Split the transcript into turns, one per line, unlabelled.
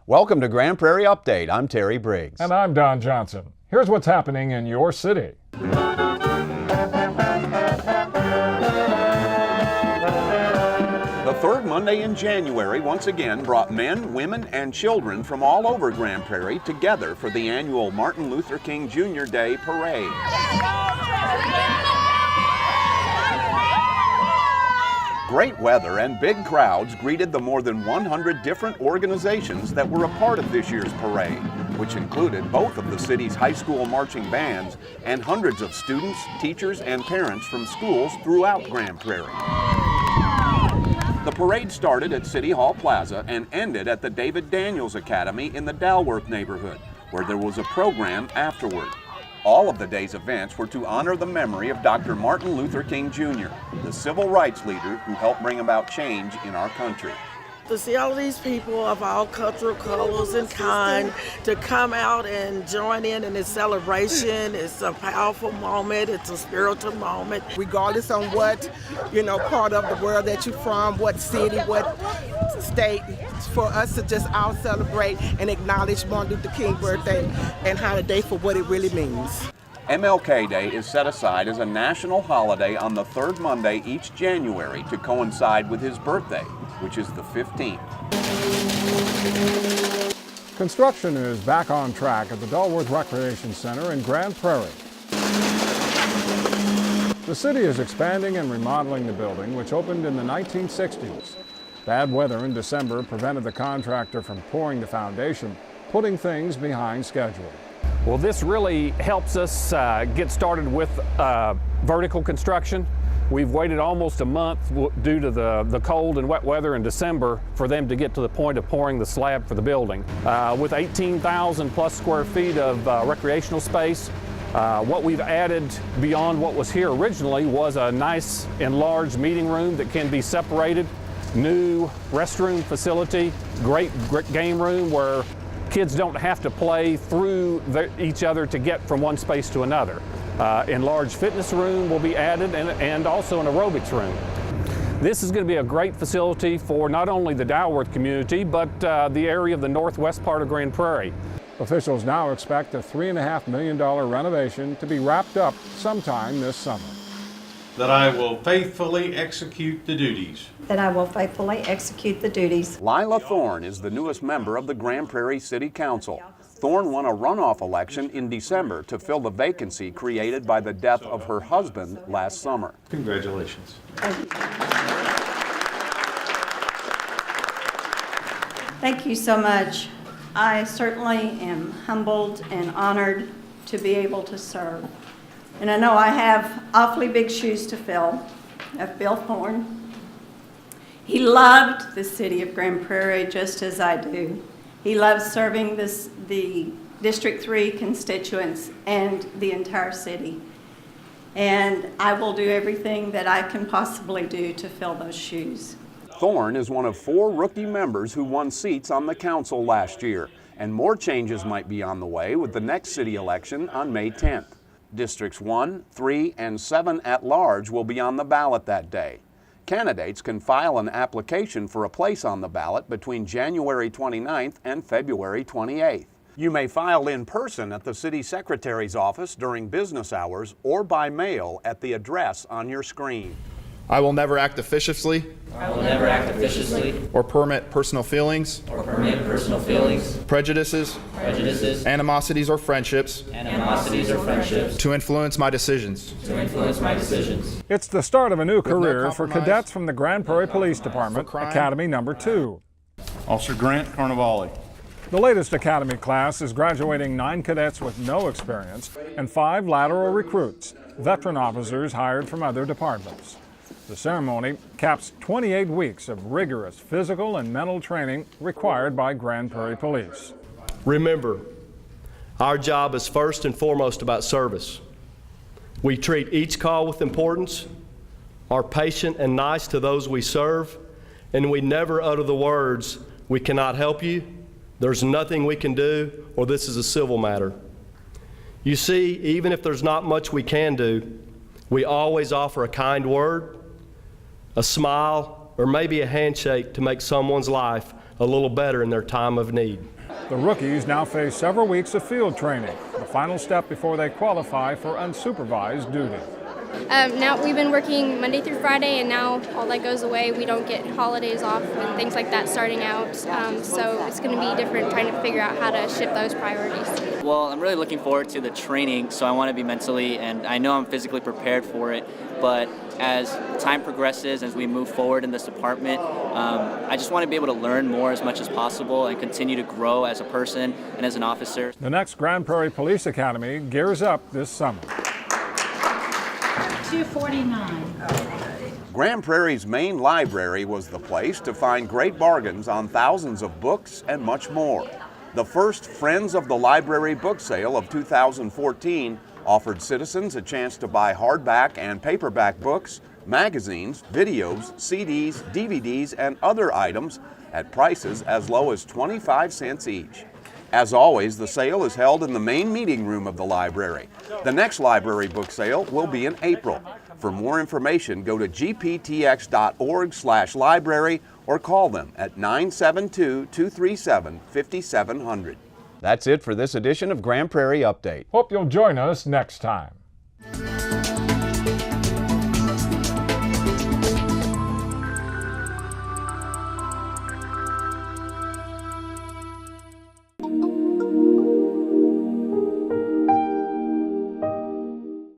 Welcome to Grand Prairie Update. I'm Terry Briggs.
And I'm Don Johnson. Here's what's happening in your city.
The third Monday in January once again brought men, women, and children from all over Grand Prairie together for the annual Martin Luther King Jr. Day Parade. Great weather and big crowds greeted the more than 100 different organizations that were a part of this year's parade, which included both of the city's high school marching bands and hundreds of students, teachers, and parents from schools throughout Grand Prairie. The parade started at City Hall Plaza and ended at the David Daniels Academy in the Dalworth neighborhood, where there was a program afterward. All of the day's events were to honor the memory of Dr. Martin Luther King Jr., the civil rights leader who helped bring about change in our country.
To see all of these people of all cultural colors and kind to come out and join in this celebration, it's a powerful moment, it's a spiritual moment.
Regardless on what, part of the world that you're from, what city, what state, for us to just all celebrate and acknowledge Martin Luther King's birthday and holiday for what it really means.
MLK Day is set aside as a national holiday on the third Monday each January to coincide with his birthday, which is the 15th.
Construction is back on track at the Dillard Recreation Center in Grand Prairie. The city is expanding and remodeling the building, which opened in the 1960s. Bad weather in December prevented the contractor from pouring the foundation, putting things behind schedule.
Well, this really helps us get started with vertical construction. We've waited almost a month due to the cold and wet weather in December for them to get to the point of pouring the slab for the building. With 18,000 plus square feet of recreational space, what we've added beyond what was here originally was a nice enlarged meeting room that can be separated, new restroom facility, great game room where kids don't have to play through each other to get from one space to another. Enlarged fitness room will be added and also an aerobics room. This is going to be a great facility for not only the Dalworth community, but the area of the northwest part of Grand Prairie.
Officials now expect a $3.5 million renovation to be wrapped up sometime this summer.
That I will faithfully execute the duties.
That I will faithfully execute the duties.
Lila Thorne is the newest member of the Grand Prairie City Council. Thorne won a runoff election in December to fill the vacancy created by the death of her husband last summer.
Congratulations.
Thank you so much. I certainly am humbled and honored to be able to serve. And I know I have awfully big shoes to fill of Bill Thorne. He loved the city of Grand Prairie just as I do. He loves serving the District 3 constituents and the entire city. And I will do everything that I can possibly do to fill those shoes.
Thorne is one of 4 rookie members who won seats on the council last year, and more changes might be on the way with the next city election on May 10th. Districts 1, 3, and 7 at large will be on the ballot that day. Candidates can file an application for a place on the ballot between January 29th and February 28th. You may file in person at the city secretary's office during business hours or by mail at the address on your screen.
I will never act officiously.
I will never act officiously.
Or permit personal feelings.
Or permit personal feelings.
Prejudices.
Prejudices.
Animosities or friendships.
Animosities or friendships.
To influence my decisions.
To influence my decisions.
It's the start of a new career for cadets from the Grand Prairie Police Department, Academy Number 2.
Officer Grant Carnevale.
The latest Academy class is graduating 9 cadets with no experience and 5 lateral recruits, veteran officers hired from other departments. The ceremony caps 28 weeks of rigorous physical and mental training required by Grand Prairie Police.
Remember, our job is first and foremost about service. We treat each call with importance, are patient and nice to those we serve, and we never utter the words, "We cannot help you," "There's nothing we can do," or "This is a civil matter." You see, even if there's not much we can do, we always offer a kind word, a smile, or maybe a handshake to make someone's life a little better in their time of need.
The rookies now face several weeks of field training, the final step before they qualify for unsupervised duty.
Now we've been working Monday through Friday, and now all that goes away. We don't get holidays off and things like that starting out, so it's going to be different trying to figure out how to shift those priorities.
Well, I'm really looking forward to the training, so I want to be mentally, and I know I'm physically prepared for it, but as time progresses, as we move forward in this department, I just want to be able to learn more as much as possible and continue to grow as a person and as an officer.
The next Grand Prairie Police Academy gears up this summer.
249.
Grand Prairie's main library was the place to find great bargains on thousands of books and much more. The first Friends of the Library book sale of 2014 offered citizens a chance to buy hardback and paperback books, magazines, videos, CDs, DVDs, and other items at prices as low as 25 cents each. As always, the sale is held in the main meeting room of the library. The next library book sale will be in April. For more information, go to gptx.org/library or call them at 972-237-5700. That's it for this edition of Grand Prairie Update.
Hope you'll join us next time.